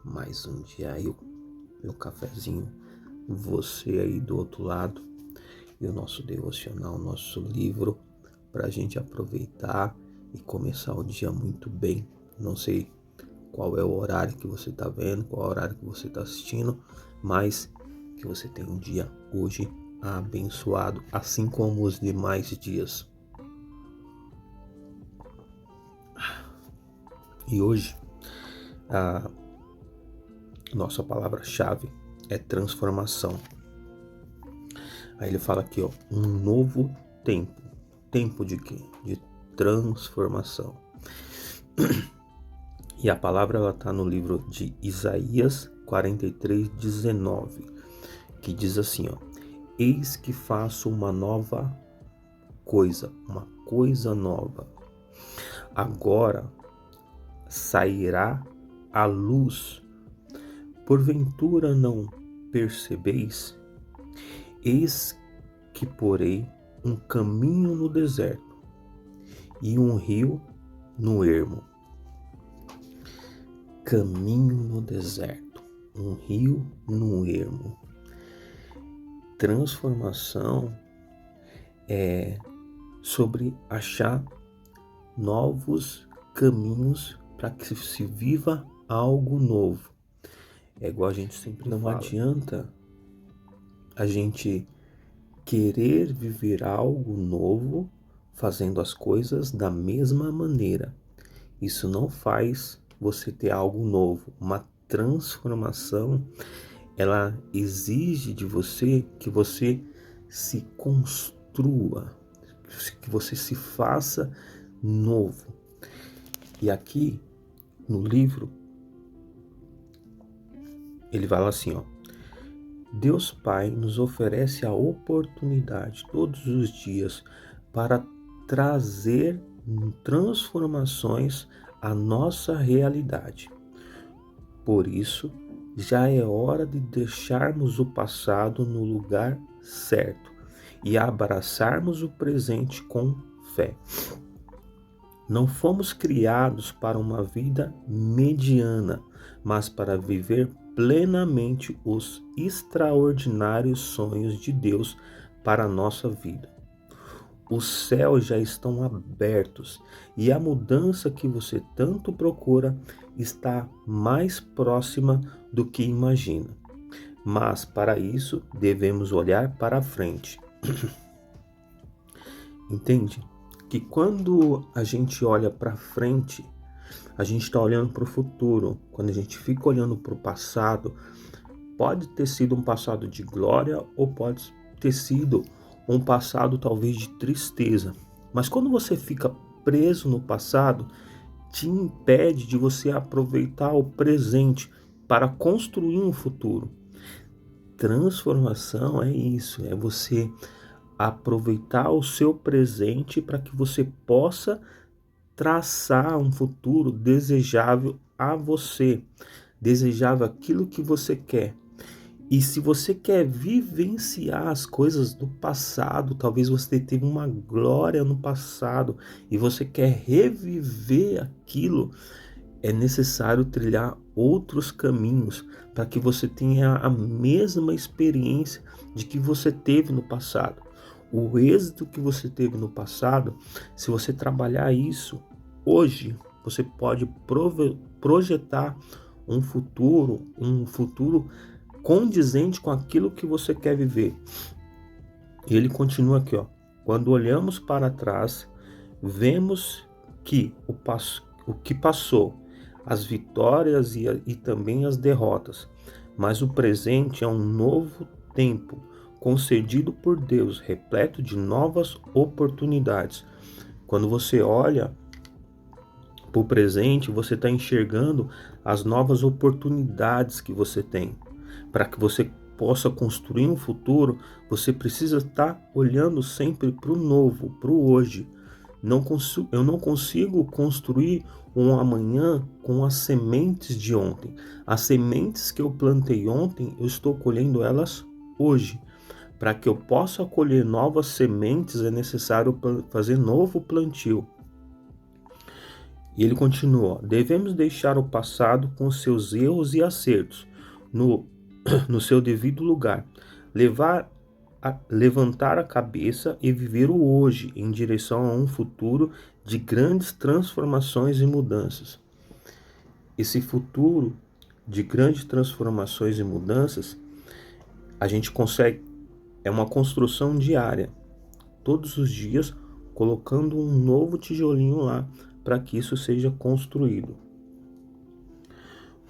mais um dia aí, meu cafezinho, você aí do outro lado e o nosso devocional, nosso livro para a gente aproveitar e começar o dia muito bem. Não sei qual é o horário que você está vendo, qual é o horário que você está assistindo, mas que você tenha um dia hoje abençoado, assim como os demais dias. E hoje a nossa palavra-chave é transformação. Aí ele fala aqui, um novo tempo. Tempo de quê? De transformação. E a palavra ela está no livro de Isaías 43:19, que diz assim, eis que faço uma coisa nova. Agora sairá a luz. Porventura não percebeis? Eis que porei um caminho no deserto e um rio no ermo. Caminho no deserto, um rio no ermo. Transformação é sobre achar novos caminhos para que se viva algo novo. É igual a gente sempre fala. Não adianta a gente querer viver algo novo fazendo as coisas da mesma maneira. Isso não faz você ter algo novo. Uma transformação, ela exige de você que você se construa, que você se faça novo. E aqui no livro ele fala assim, Deus Pai nos oferece a oportunidade todos os dias para trazer transformações à nossa realidade. Por isso, já é hora de deixarmos o passado no lugar certo e abraçarmos o presente com fé. Não fomos criados para uma vida mediana, mas para viver plenamente os extraordinários sonhos de Deus para a nossa vida. Os céus já estão abertos e a mudança que você tanto procura está mais próxima do que imagina. Mas para isso devemos olhar para frente. Entende? Que quando a gente olha para frente, a gente está olhando para o futuro. Quando a gente fica olhando para o passado, pode ter sido um passado de glória ou pode ter sido um passado talvez de tristeza. Mas quando você fica preso no passado, te impede de você aproveitar o presente para construir um futuro. Transformação é isso, é você aproveitar o seu presente para que você possa traçar um futuro desejável a você, desejável aquilo que você quer. E se você quer vivenciar as coisas do passado, talvez você teve uma glória no passado e você quer reviver aquilo, é necessário trilhar outros caminhos para que você tenha a mesma experiência de que você teve no passado. O êxito que você teve no passado, se você trabalhar isso hoje, você pode projetar um futuro condizente com aquilo que você quer viver. E ele continua aqui, quando olhamos para trás, vemos que o que passou, as vitórias e também as derrotas, mas o presente é um novo tempo concedido por Deus, repleto de novas oportunidades. Quando você olha para o presente, você está enxergando as novas oportunidades que você tem. Para que você possa construir um futuro, você precisa estar olhando sempre para o novo, para o hoje. Eu não consigo construir um amanhã com as sementes de ontem. As sementes que eu plantei ontem, eu estou colhendo elas hoje. Para que eu possa colher novas sementes, é necessário fazer novo plantio. E ele continua: devemos deixar o passado com seus erros e acertos no, no seu devido lugar, levantar a cabeça e viver o hoje em direção a um futuro de grandes transformações e mudanças. Esse futuro de grandes transformações e mudanças, a gente consegue, é uma construção diária, todos os dias colocando um novo tijolinho lá para que isso seja construído.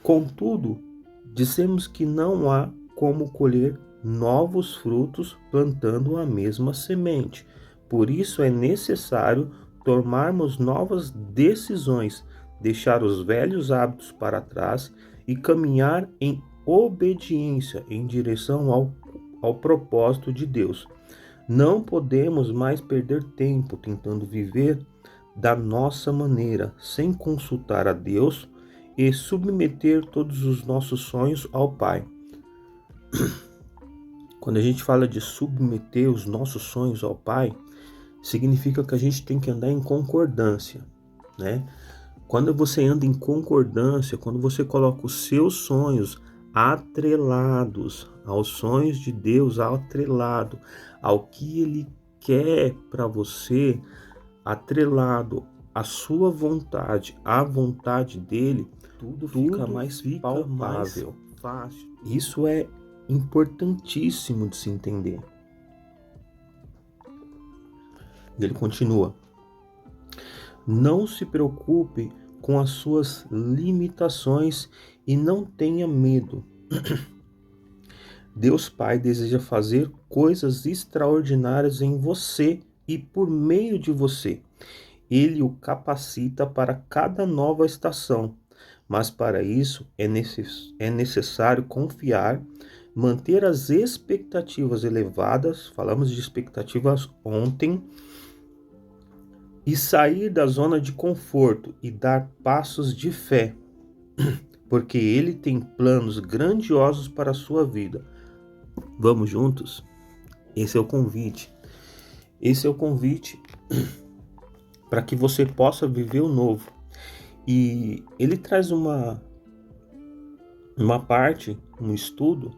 Contudo, dissemos que não há como colher novos frutos plantando a mesma semente. Por isso é necessário tomarmos novas decisões, deixar os velhos hábitos para trás e caminhar em obediência em direção ao propósito de Deus. Não podemos mais perder tempo tentando viver da nossa maneira, sem consultar a Deus e submeter todos os nossos sonhos ao Pai. Quando a gente fala de submeter os nossos sonhos ao Pai, significa que a gente tem que andar em concordância, né? Quando você anda em concordância, quando você coloca os seus sonhos atrelados aos sonhos de Deus, atrelado ao que Ele quer para você, atrelado à sua vontade, à vontade dele, tudo fica mais palpável, fácil. Isso é importantíssimo de se entender. Ele continua: não se preocupe com as suas limitações e não tenha medo. Deus Pai deseja fazer coisas extraordinárias em você e por meio de você. Ele o capacita para cada nova estação, mas para isso é necessário confiar, manter as expectativas elevadas, falamos de expectativas ontem, e sair da zona de conforto e dar passos de fé, porque Ele tem planos grandiosos para a sua vida. Vamos juntos? Esse é o convite. Esse é o convite para que você possa viver o novo. E ele traz uma parte, um estudo,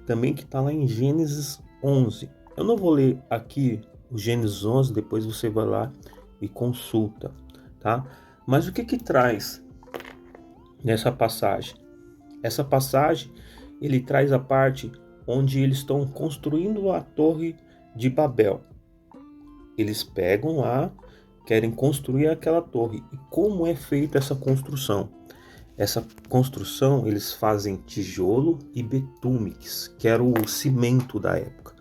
também que está lá em Gênesis 11. Eu não vou ler aqui o Gênesis 11, depois você vai lá e consulta, tá? Mas o que traz nessa passagem? Essa passagem, ele traz a parte onde eles estão construindo a Torre de Babel. Eles pegam lá, querem construir aquela torre. E como é feita essa construção? Essa construção eles fazem tijolo e betume, que era o cimento da época.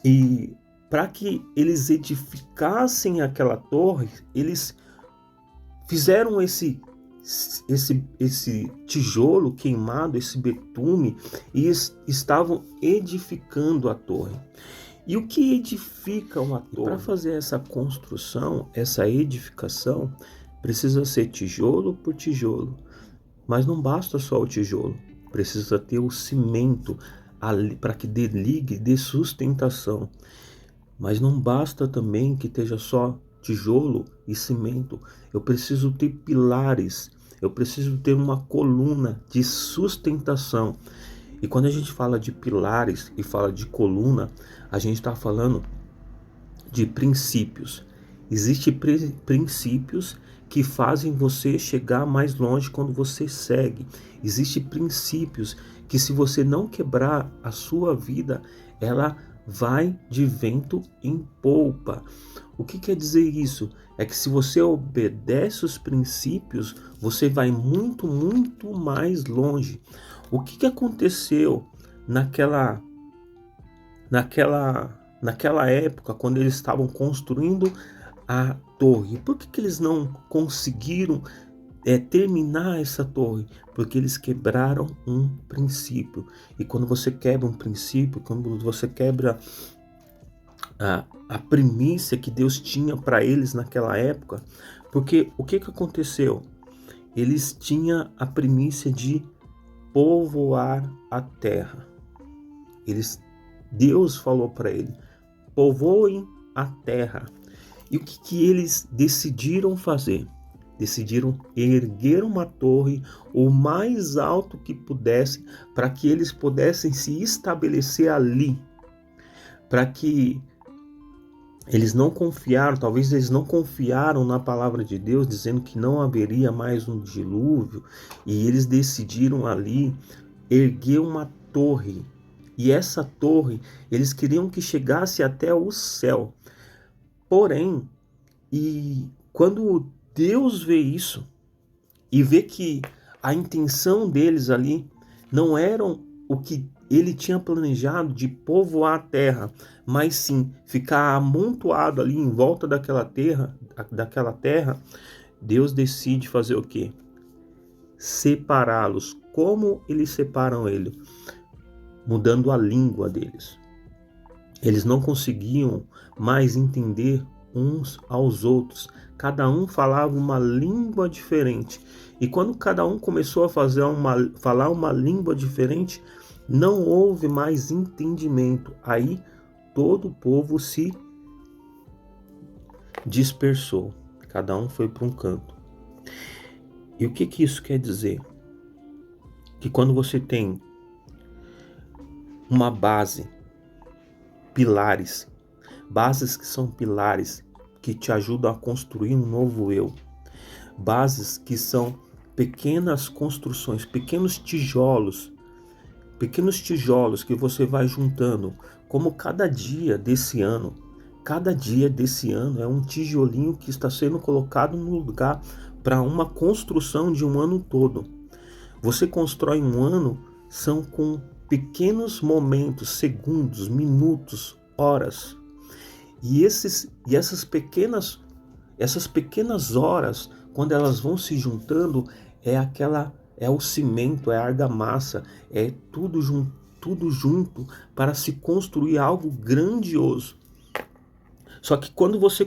E para que eles edificassem aquela torre, eles fizeram esse tijolo queimado, esse betume, e estavam edificando a torre. E o que edifica uma torre? Para fazer essa construção, essa edificação, precisa ser tijolo por tijolo. Mas não basta só o tijolo, precisa ter o cimento ali para que dê ligue, dê sustentação. Mas não basta também que esteja só tijolo e cimento. Eu preciso ter pilares, eu preciso ter uma coluna de sustentação. E quando a gente fala de pilares e fala de coluna, a gente está falando de princípios. Existem princípios que fazem você chegar mais longe quando você segue. Existem princípios que, se você não quebrar, a sua vida, ela vai de vento em polpa. O que quer dizer isso? É que se você obedece os princípios, você vai muito, muito mais longe. O que aconteceu naquela época, quando eles estavam construindo a torre? Por que eles não conseguiram terminar essa torre? Porque eles quebraram um princípio. E quando você quebra um princípio, quando você quebra a primícia que Deus tinha para eles naquela época, porque o que aconteceu? Eles tinham a primícia de povoar a terra. Deus falou para ele: povoem a terra. E o que eles decidiram fazer? decidiram erguer uma torre o mais alto que pudessem, para que eles pudessem se estabelecer ali, para que eles não confiaram, talvez eles não confiaram na palavra de Deus, dizendo que não haveria mais um dilúvio, e eles decidiram ali erguer uma torre. E essa torre, eles queriam que chegasse até o céu. Porém, quando Deus vê isso, e vê que a intenção deles ali não eram o que ele tinha planejado de povoar a terra, mas sim ficar amontoado ali em volta daquela terra, Deus decide fazer o quê? Separá-los. Como eles separam ele? Mudando a língua deles. Eles não conseguiam mais entender uns aos outros. Cada um falava uma língua diferente. E quando cada um começou a falar uma língua diferente, não houve mais entendimento. Aí todo o povo se dispersou. Cada um foi para um canto. E o que isso quer dizer? Que quando você tem uma base, bases que são pilares que te ajudam a construir um novo eu, bases que são pequenas construções, pequenos tijolos que você vai juntando, como cada dia desse ano é um tijolinho que está sendo colocado no lugar para uma construção de um ano todo. Você constrói um ano, são com pequenos momentos, segundos, minutos, horas. E essas pequenas horas, quando elas vão se juntando, é o cimento, é a argamassa, é tudo junto para se construir algo grandioso. Só que quando você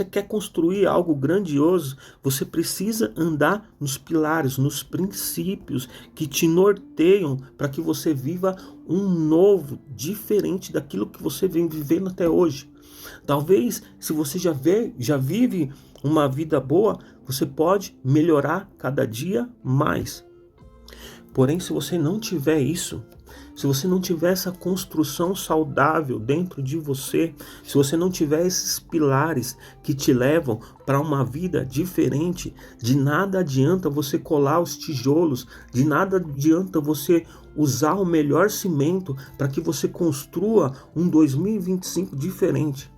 quer construir algo grandioso, você precisa andar nos pilares, nos princípios que te norteiam para que você viva um novo, diferente daquilo que você vem vivendo até hoje. Talvez, se você já vive uma vida boa, você pode melhorar cada dia mais. Porém, se você não tiver isso, se você não tiver essa construção saudável dentro de você, se você não tiver esses pilares que te levam para uma vida diferente, de nada adianta você colar os tijolos, de nada adianta você usar o melhor cimento para que você construa um 2025 diferente.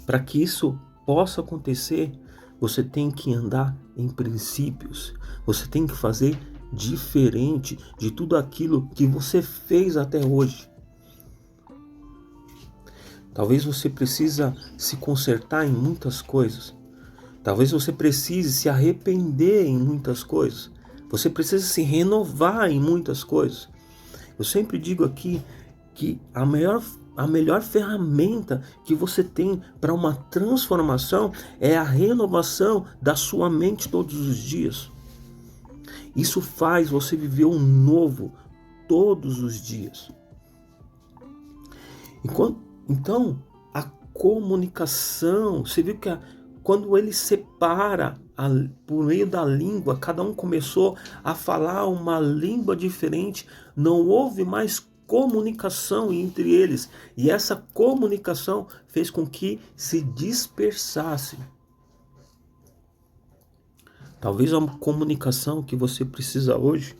Para que isso possa acontecer, você tem que andar em princípios, você tem que fazer diferente de tudo aquilo que você fez até hoje. Talvez você precise se consertar em muitas coisas. Talvez você precise se arrepender em muitas coisas. Você precisa se renovar em muitas coisas. Eu sempre digo aqui que a melhor ferramenta que você tem para uma transformação é a renovação da sua mente todos os dias. Isso faz você viver um novo todos os dias. Então, a comunicação, você viu que quando ele separa por meio da língua, cada um começou a falar uma língua diferente, não houve mais comunicação entre eles. E essa comunicação fez com que se dispersassem. Talvez a comunicação que você precisa hoje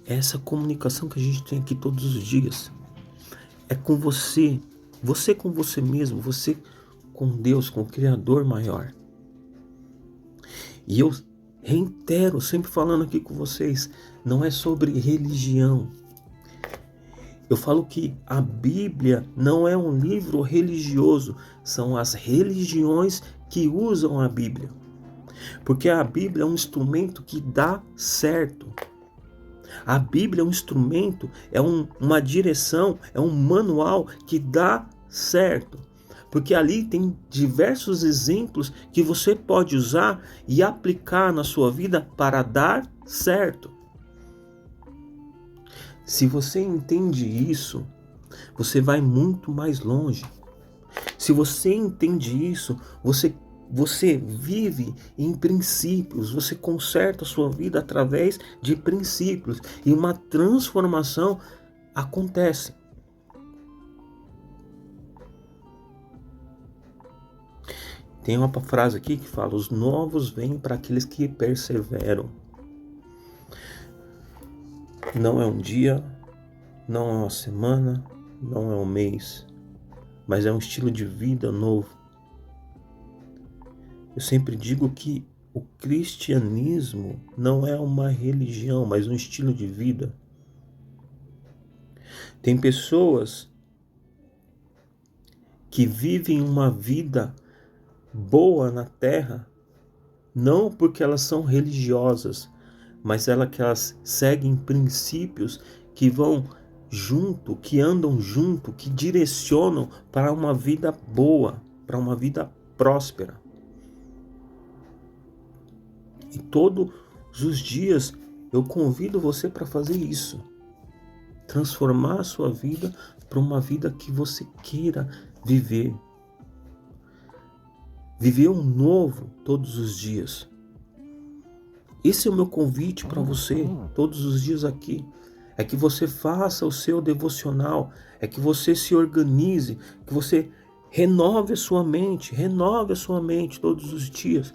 é essa comunicação que a gente tem aqui todos os dias. É com você com você mesmo, você com Deus, com o Criador maior. E eu reitero, sempre falando aqui com vocês, não é sobre religião. Eu falo que a Bíblia não é um livro religioso, são as religiões que usam a Bíblia. Porque a Bíblia é um instrumento que dá certo. A Bíblia é um instrumento, uma direção, é um manual que dá certo. Porque ali tem diversos exemplos que você pode usar e aplicar na sua vida para dar certo. Se você entende isso, você vai muito mais longe. Se você entende isso, você Você vive em princípios, você conserta a sua vida através de princípios e uma transformação acontece. Tem uma frase aqui que fala: os novos vêm para aqueles que perseveram. Não é um dia, não é uma semana, não é um mês, mas é um estilo de vida novo. Eu sempre digo que o cristianismo não é uma religião, mas um estilo de vida. Tem pessoas que vivem uma vida boa na terra, não porque elas são religiosas, mas que elas seguem princípios que vão junto, que andam junto, que direcionam para uma vida boa, para uma vida próspera. E todos os dias eu convido você para fazer isso. Transformar a sua vida para uma vida que você queira viver. Viver um novo todos os dias. Esse é o meu convite para você todos os dias aqui. É que você faça o seu devocional, é que você se organize, que você renove a sua mente todos os dias,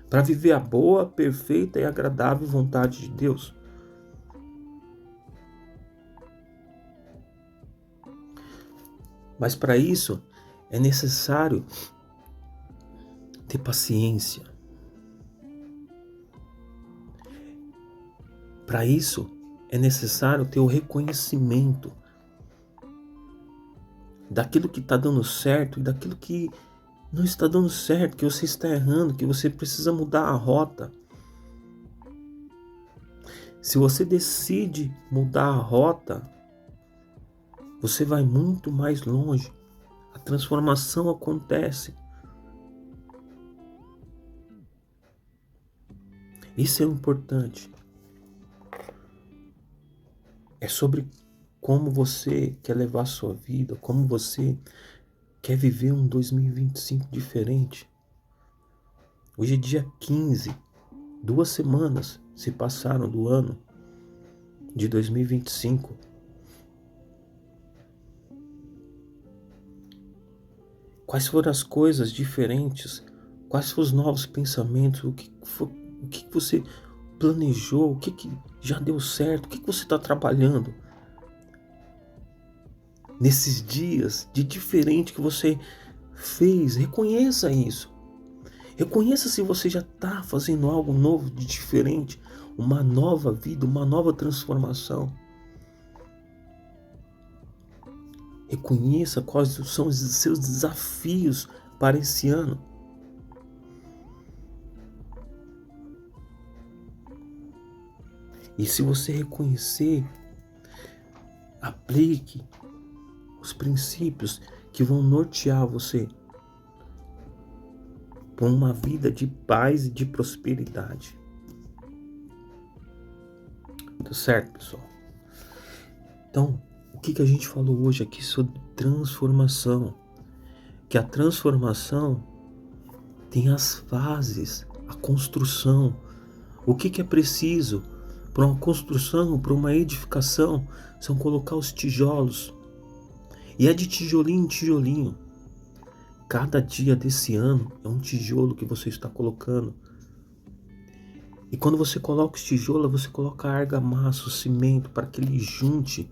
para viver a boa, perfeita e agradável vontade de Deus. Mas para isso é necessário ter paciência. Para isso é necessário ter o reconhecimento daquilo que está dando certo e daquilo que não está dando certo, que você está errando, que você precisa mudar a rota. Se você decide mudar a rota, você vai muito mais longe. A transformação acontece. Isso é importante. É sobre como você quer levar a sua vida, como você quer viver um 2025 diferente. Hoje é dia 15, 2 semanas se passaram do ano de 2025. Quais foram as coisas diferentes? Quais foram os novos pensamentos? O que você planejou? O que já deu certo? O que você está trabalhando nesses dias de diferente que você fez? Reconheça isso. Reconheça se você já está fazendo algo novo, de diferente, uma nova vida, uma nova transformação. Reconheça quais são os seus desafios para esse ano. E se você reconhecer, aplique os princípios que vão nortear você para uma vida de paz e de prosperidade. Tá certo, pessoal? Então, o que a gente falou hoje aqui sobre transformação? Que a transformação tem as fases, a construção. O que é preciso para uma construção, para uma edificação? São colocar os tijolos. E é de tijolinho em tijolinho. Cada dia desse ano é um tijolo que você está colocando. E quando você coloca os tijolos, você coloca a argamassa, o cimento, para que ele junte.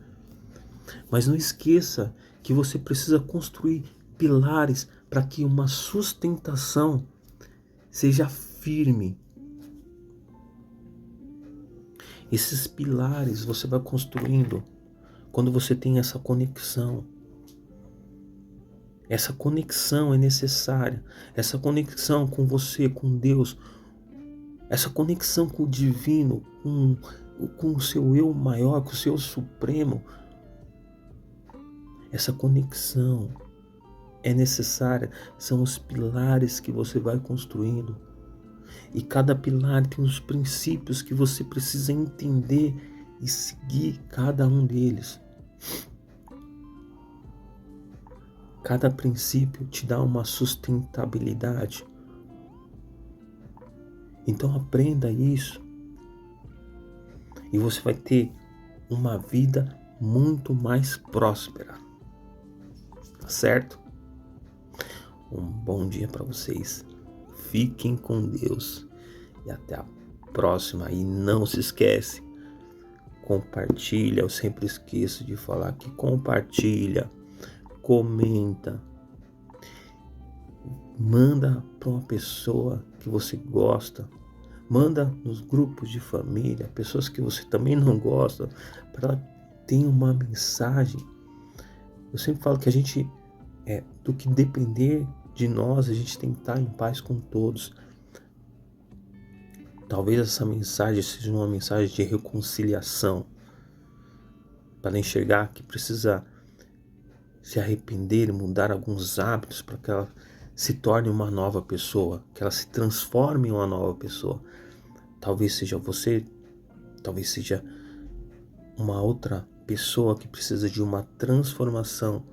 Mas não esqueça que você precisa construir pilares para que uma sustentação seja firme. Esses pilares você vai construindo quando você tem essa conexão. Essa conexão é necessária. Essa conexão com você, com Deus. Essa conexão com o divino, com o seu eu maior, com o seu supremo. Essa conexão é necessária. São os pilares que você vai construindo. E cada pilar tem os princípios que você precisa entender e seguir cada um deles. Cada princípio te dá uma sustentabilidade, Então aprenda isso e você vai ter uma vida muito mais próspera, tá certo? Um bom dia para vocês. Fiquem com Deus e até a próxima. E não se esquece, compartilha. Eu sempre esqueço de falar que compartilha, comenta, manda para uma pessoa que você gosta, manda nos grupos de família, pessoas que você também não gosta, para ela ter uma mensagem. Eu sempre falo que a gente, do que depender de nós, a gente tem que estar em paz com todos. Talvez essa mensagem seja uma mensagem de reconciliação, para ela enxergar que precisa se arrepender e mudar alguns hábitos para que ela se torne uma nova pessoa, que ela se transforme em uma nova pessoa. Talvez seja você, talvez seja uma outra pessoa que precisa de uma transformação,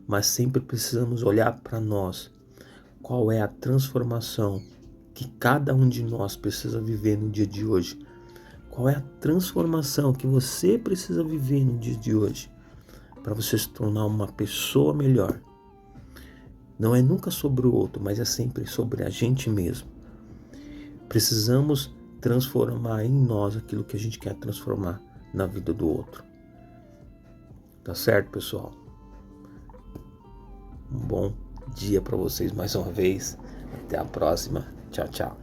mas sempre precisamos olhar para nós. Qual é a transformação que cada um de nós precisa viver no dia de hoje? Qual é a transformação que você precisa viver no dia de hoje para você se tornar uma pessoa melhor? Não é nunca sobre o outro, mas é sempre sobre a gente mesmo. Precisamos transformar em nós aquilo que a gente quer transformar na vida do outro. Tá certo, pessoal? Um bom dia para vocês mais uma vez. Até a próxima. Tchau, tchau.